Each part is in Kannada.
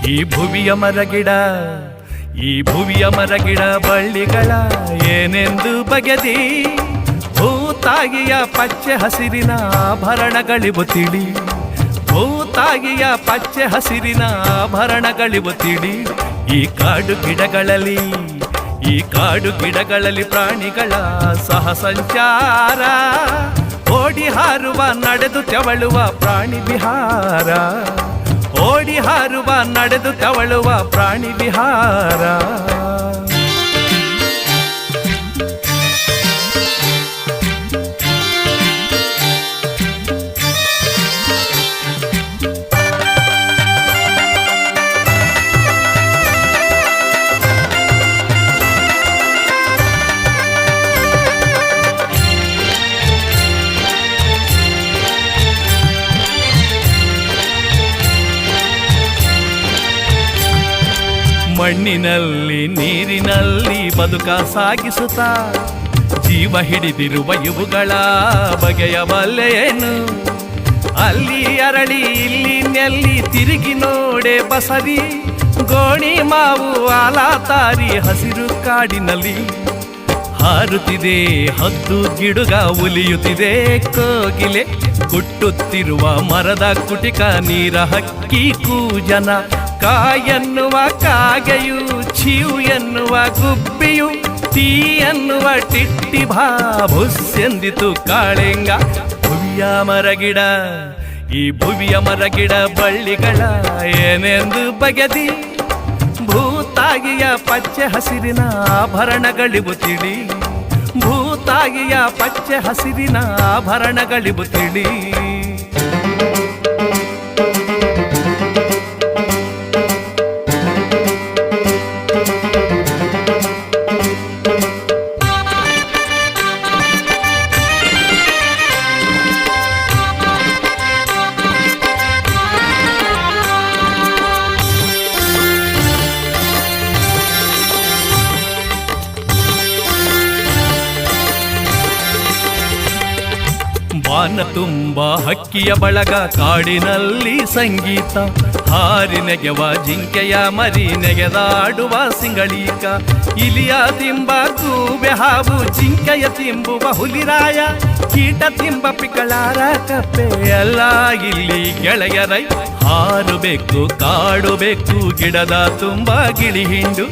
ಈ ಭುವಿಯ ಮರಗಿಡ ಈ ಭುವಿಯ ಮರಗಿಡ ಬಳ್ಳಿಗಳ ಏನೆಂದು ಬಗೆದಿ ಭೂತಾಗಿಯ ಪಚ್ಚೆ ಹಸಿರಿನ ಆಭರಣಗಳಿವು ತಿಳಿ ಭೂತಾಗಿಯ ಪಚ್ಚೆ ಹಸಿರಿನ ಆಭರಣಗಳಿವು ತಿಳಿ ಈ ಕಾಡು ಗಿಡಗಳಲ್ಲಿ ಪ್ರಾಣಿಗಳ ಸಹ ಸಂಚಾರ ಓಡಿ ಹಾರುವ ನಡೆದು ತೆವಳುವ ಪ್ರಾಣಿ ವಿಹಾರ ಓಡಿ ಹಾರುವ ನಡೆದು ತೆವಳುವ ಪ್ರಾಣಿ ವಿಹಾರ ಮಣ್ಣಿನಲ್ಲಿ ನೀರಿನಲ್ಲಿ ಬದುಕ ಸಾಗಿಸುತ್ತಾ ಜೀವ ಹಿಡಿದಿರುವ ಇವುಗಳ ಬಗೆಯ ಬಲ್ಲೆಯೇನು ಅಲ್ಲಿ ಅರಳಿ ಇಲ್ಲಿ ನೆಲ್ಲಿ ತಿರುಗಿ ನೋಡೆ ಬಸರಿ ಗೋಣಿ ಮಾವು ಆಲಾತಾರಿ ಹಸಿರು ಕಾಡಿನಲ್ಲಿ ಹಾರುತ್ತಿದೆ ಹದ್ದು ಗಿಡುಗ ಉಲಿಯುತ್ತಿದೆ ಕೋಗಿಲೆ ಕುಟ್ಟುತ್ತಿರುವ ಮರದ ಕುಟಿಕ ನೀರ ಹಕ್ಕಿ ಕೂಜನ ಕಾಯನ್ನುವ ಕಾಗೆಯು ಚೀವು ಎನ್ನುವ ಗುಬ್ಬಿಯು ಟೀ ಎನ್ನುವ ಟಿಟ್ಟಿ ಭಾಬುಸ್ಸೆಂದಿತು ಕಾಳೆಂಗ ಭುವಿಯ ಮರಗಿಡ ಈ ಭುವಿಯ ಮರಗಿಡ ಬಳ್ಳಿಗಳ ಏನೆಂದು ಬಗೆದಿ ಭೂತಾಗಿಯ ಪಚ್ಚೆ ಹಸಿರಿನ ಆಭರಣಗಳಿವು ತಿಳಿ ಭೂತಾಗಿಯ ಪಚ್ಚೆ ಹಸಿರಿನ ಆಭರಣಗಳಿವು ತಿಳಿ ವಾನ ತುಂಬ ಹಕ್ಕಿಯ ಬಳಗ ಕಾಡಿನಲ್ಲಿ ಸಂಗೀತ ಹಾರಿ ನೆಗೆವ ಜಿಂಕೆಯ ಮರಿ ನೆಗೆದಾಡುವ ಸಿಂಗಳೀಕ ಇಲಿಯ ತಿಂಬ ಗೂಬೆ ಹಾವು ಜಿಂಕೆಯ ತಿಂಬುವ ಹುಲಿರಾಯ ಕೀಟ ತಿಂಬ ಪಿಕಳಾರ ಕಪ್ಪೆ ಎಲ್ಲ ಇಲ್ಲಿ ಗೆಳೆಯರೈ ಹಾರುಬೇಕು ಕಾಡುಬೇಕು ಗಿಡದ ತುಂಬ ಗಿಳಿ ಹಿಂಡು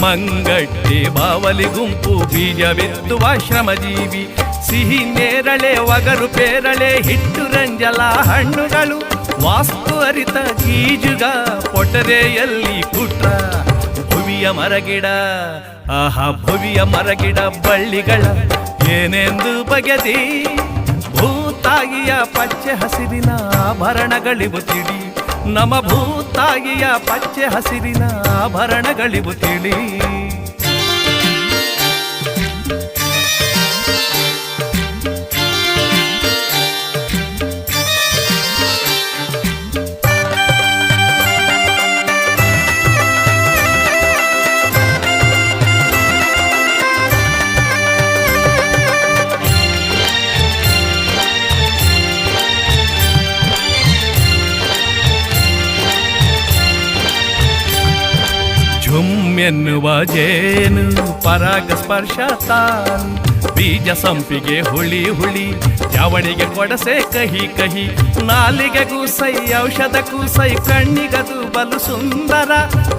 ಮಂಗಟ್ಟೆ ಬಾವಲಿ ಗುಂಪು ಬೀಜ ಬಿತ್ತುವ ಶ್ರಮಜೀವಿ ಸಿಹಿ ನೇರಳೆ ಒಗರು ಪೇರಳೆ ಹಿಟ್ಟು ರಂಜಲ ಹಣ್ಣುಗಳು ವಾಸ್ತು ಅರಿತ ಗೀಜುಗ ಪೊಟರೆಯಲ್ಲಿ ಕುಟ್ರ ಭುವಿಯ ಮರಗಿಡ ಆಹಾ ಭುವಿಯ ಮರಗಿಡ ಬಳ್ಳಿಗಳ ಏನೆಂದು ಬಗೆದಿ ಭೂತಾಗಿಯ ಪಚ್ಚೆ ಹಸಿರಿನ ಆಭರಣಗಳಿವು ತಿಳಿ ನಮ ಭೂತಾಗಿಯ ಪಚ್ಚೆ ಹಸಿರಿನ ಆಭರಣಗಳಿವು ತಿಳಿ ಎನ್ನುವ ಜೇನು ಪರಾಗ ಸ್ಪರ್ಶ ತಾನು ಬೀಜ ಸಂಪಿಗೆ ಹುಳಿ ಹುಳಿ ಚಾವಣಿಗೆ ಕೊಡಸೆ ಕಹಿ ಕಹಿ ನಾಲಿಗೆ ಕೂಸೈ ಔಷಧ ಕೂಸೈ ಕಣ್ಣಿಗದು ಬಲು ಸುಂದರ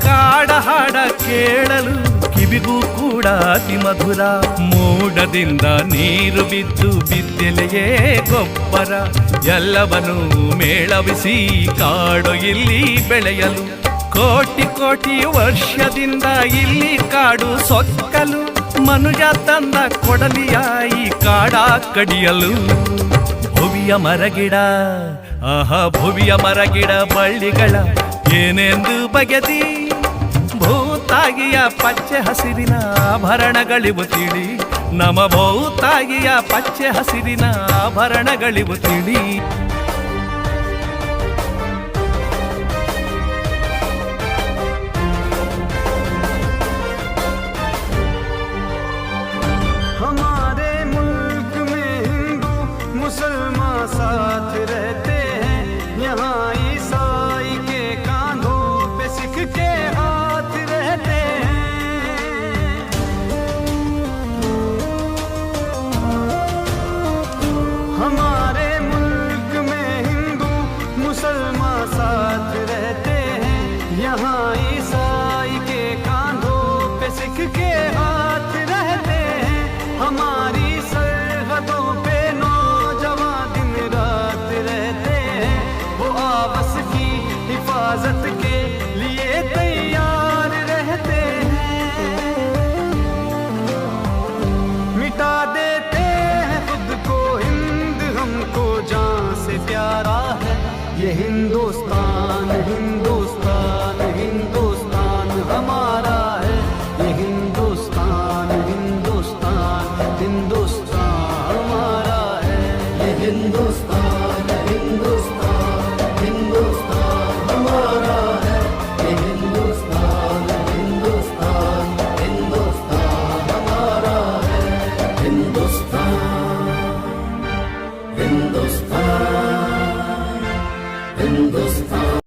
ಕಾಡ ಹಾಡ ಕೇಳಲು ಕಿವಿಗೂ ಕೂಡ ಅತಿ ಮಧುರ ಮೋಡದಿಂದ ನೀರು ಬಿದ್ದು ಬಿದ್ದೆಲೆಯೇ ಗೊಬ್ಬರ ಎಲ್ಲವನ್ನೂ ಮೇಳವಿಸಿ ಕಾಡು ಇಲ್ಲಿ ಬೆಳೆಯಲು ಕೋಟಿ ಕೋಟಿ ವರ್ಷದಿಂದ ಇಲ್ಲಿ ಕಾಡು ಸೊಕ್ಕಲು ಮನುಜ ತಂದ ಕೊಡಲಿಯಾಯಿ ಕಾಡ ಕಡಿಯಲು ಭುವಿಯ ಮರಗಿಡ ಆಹಾ ಭುವಿಯ ಮರಗಿಡ ಬಳ್ಳಿಗಳ ಏನೆಂದು ಬಗೆದಿ ಭೂತಾಗಿಯ ಪಚ್ಚೆ ಹಸಿರಿನ ಆಭರಣಗಳಿವು ತಿಳಿ ನಮ ಭೂತಾಗಿಯ ಪಚ್ಚೆ ಹಸಿರಿನ ಆಭರಣಗಳಿವು ತಿಳಿ साथ रहते हैं यहाँ ईसाई के कांधों पे सिख मुसलमान साथ रहते हैं। यहाँ ईसाई के कांधों पे सिख के हाथ रहते हैं। हमारी सरहदों पे नौजवान दिन रात रहते हैं। वो आपस की हिफाजत के लिए तैयार रहते हैं। मिटा देते हैं खुद को हिंद, हमको जान से प्यारा है ये हिंदुस्तान। हिंदुस्तान हिंदुस्तान हमारा है ये हिंदुस्तान। हिंदुस्तान हिंदुस्तान हमारा है ये हिंदुस्तान। हिंदुस्तान हिंदुस्तान हमारा है ये हिंदुस्तान। हिंदुस्तान हिंदुस्तान हमारा है हिंदुस्तान। हिंदुस्तान हिंदुस्तान।